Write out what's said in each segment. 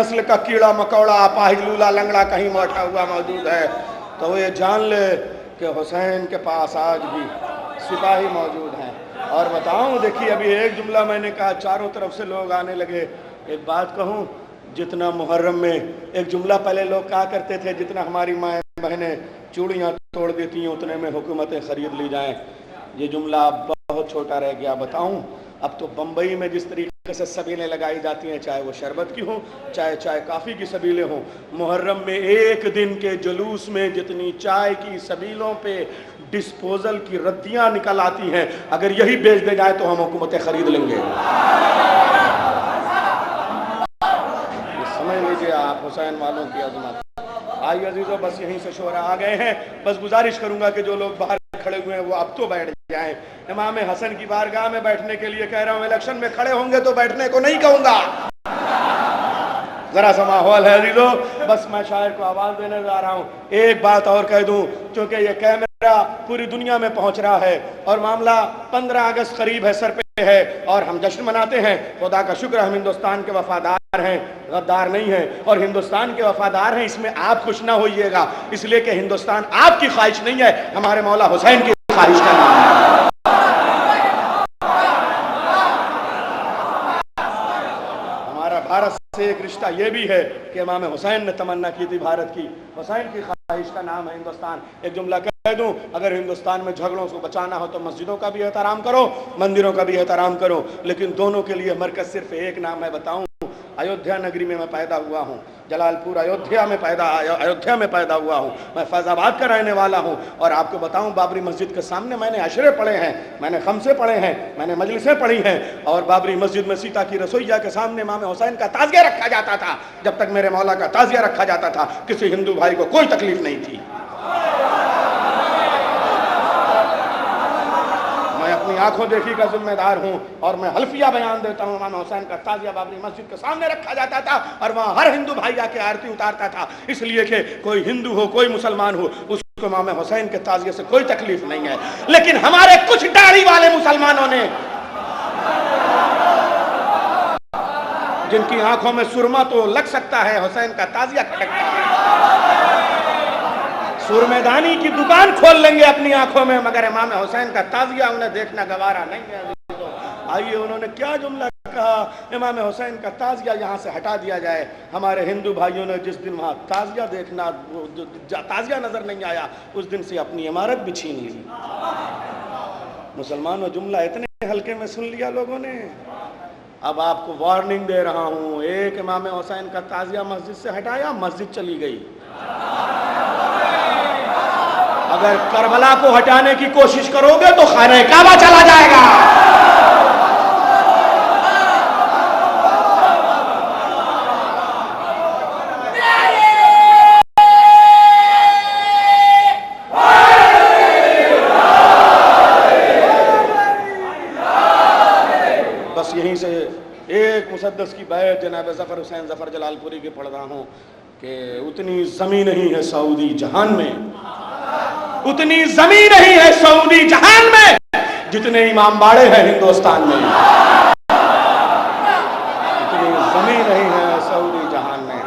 नस्ल का कीड़ा मकोड़ा अपाहिज लूला लंगड़ा कहीं बैठा हुआ मौजूद है तो वो ये जान ले कि हुसैन के पास आज भी सिपाही मौजूद हैं। और बताऊं, देखिए अभी एक जुमला मैंने कहा, चारों तरफ से लोग आने लगे। एक बात कहूं, जितना मुहर्रम में एक जुमला पहले लोग कहा करते थे, जितना हमारी माएँ बहनें चूड़ियाँ तोड़ देती हैं उतने में हुकूमतें खरीद ली जाएं, ये जुमला अब बहुत छोटा रह गया। बताऊं, अब तो बम्बई में जिस तरीके से सबीलें लगाई जाती हैं, चाहे वो शरबत की हो चाहे चाय काफ़ी की सबीलें हों, मुहर्रम में एक दिन के जुलूस में जितनी चाय की सबीलों पे डिस्पोजल की रद्दियाँ निकल आती हैं, अगर यही बेच दे जाए तो हम हुकूमतें खरीद लेंगे। समझ लीजिए आप हुसैन वालों की अजमत। आइए अजीजों, बस यहीं से शोरा आ गए हैं। बस गुजारिश करूंगा कि जो लोग बाहर खड़े हुए हैं वो अब तो बैठ जाएं। इमाम हसन की बारगाह में बैठने के लिए कह रहा हूं, इलेक्शन में खड़े होंगे तो बैठने को नहीं कहूंगा। जरा सा माहौल है अजीजों, बस मैं शायर को आवाज देने जा रहा हूं। एक बात और कह दूं, क्योंकि ये कैमरा पूरी दुनिया में पहुंच रहा है और मामला 15 अगस्त करीब है, सर पे है और हम जश्न मनाते हैं। खुदा का शुक्र हम हिंदुस्तान के वफादार हैं, गद्दार नहीं हैं, और हिंदुस्तान के वफादार हैं, इसमें आप खुश ना होइएगा, इसलिए कि हिंदुस्तान आपकी ख्वाहिश नहीं है, हमारे मौला हुसैन की ख्वाहिश का नाम है। हमारा भारत से एक रिश्ता ये भी है कि इमाम हुसैन ने तमन्ना की थी भारत की, हुसैन की ख्वाहिश का नाम है हिंदुस्तान। एक जुमला कह दूं, अगर हिंदुस्तान में झगड़ों को बचाना हो तो मस्जिदों का भी एहतराम करो, मंदिरों का भी एहतराम करो, लेकिन दोनों के लिए मरकज सिर्फ एक नाम है। बताऊं, अयोध्या नगरी में मैं पैदा हुआ हूँ, जलालपुर अयोध्या में पैदा हुआ हूँ, मैं फैजाबाद का रहने वाला हूँ। और आपको बताऊँ, बाबरी मस्जिद के सामने मैंने अशरे पढ़े हैं, मैंने खमसे पढ़े हैं, मैंने मजलिसें पढ़ी हैं, और बाबरी मस्जिद में सीता की रसोइया के सामने इमाम हुसैन का ताज़िया रखा जाता था। जब तक मेरे मौला का ताज़िया रखा जाता था किसी हिंदू भाई को कोई तकलीफ नहीं थी। मैं अपनी आंखों देखी का जिम्मेदार हूं और मैं हल्फिया बयान देता हूं, इमाम हुसैन का ताज़िया बाबरी मस्जिद के सामने रखा जाता था और वहां हर हिंदू भाई आके आरती उतारता था, इसलिए कि कोई हिंदू हो कोई मुसलमान हो उसको इमाम हुसैन के ताज़िये से कोई तकलीफ नहीं है। लेकिन हमारे कुछ दाढ़ी वाले मुसलमानों ने, जिनकी आंखों में सुरमा तो लग सकता है, हुसैन का ताज़िया खटकता है, सुरमेदानी की दुकान खोल लेंगे अपनी आंखों में, मगर इमाम हुसैन का ताज़िया उन्हें देखना गवारा नहीं है। तो आइए, उन्होंने क्या जुमला कहा, इमाम हुसैन का ताज़िया यहाँ से हटा दिया जाए। हमारे हिंदू भाइयों ने जिस दिन वहाँ ताज़िया देखना, ताज़िया नजर नहीं आया, उस दिन से अपनी इमारत भी छीन ली। मुसलमानों, जुमला इतने हल्के में सुन लिया लोगों ने। अब आपको वार्निंग दे रहा हूँ, एक इमाम हुसैन का ताज़िया मस्जिद से हटाया, मस्जिद चली गई। अगर करबला को हटाने की कोशिश करोगे तो खाने काबा चला जाएगा। बस यहीं से एक मुसद्दस की बैत जनाब जफर हुसैन जफर जलालपुरी की पढ़ रहा हूं कि उतनी जमीन नहीं है सऊदी जहान में, उतनी जमीन नहीं है सऊदी जहान में जितने इमाम बाड़े हैं हिंदुस्तान में। उतनी जमीन नहीं है सऊदी जहान में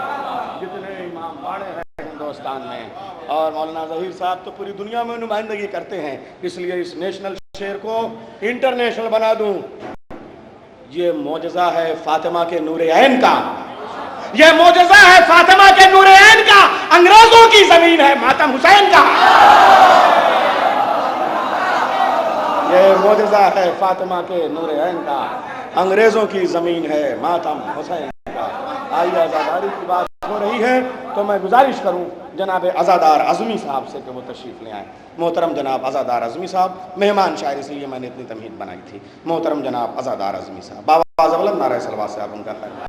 जितने इमाम बाड़े हैं हिंदुस्तान में। और मौलाना ज़हीर साहब तो पूरी दुनिया में नुमाइंदगी करते हैं, इसलिए इस नेशनल शेर को इंटरनेशनल बना दूं। ये मौजज़ा है फातिमा के नूरे ऐन का, ये मौजज़ा है फातिमा के नूरे ऐन का, अंग्रेजों की जमीन है मातम हुसैन का। ये मौजज़ा है फातिमा के नूरे ऐन का, अंग्रेजों की जमीन है मातम हुसैन का। आइए, आज़ादारी की बात हो रही है तो मैं गुजारिश करूं जनाब अज़ादार अज़मी साहब से कि वो तशरीफ़ ले आए। मोहतरम जनाब अज़ादार अज़मी साहब, मेहमान शायर इसलिए मैंने इतनी तमहीद बनाई थी। मोहतरम जनाब अज़ादार अज़मी साहब, बाबा आज़म नारे सलवात से आप उनका खैर।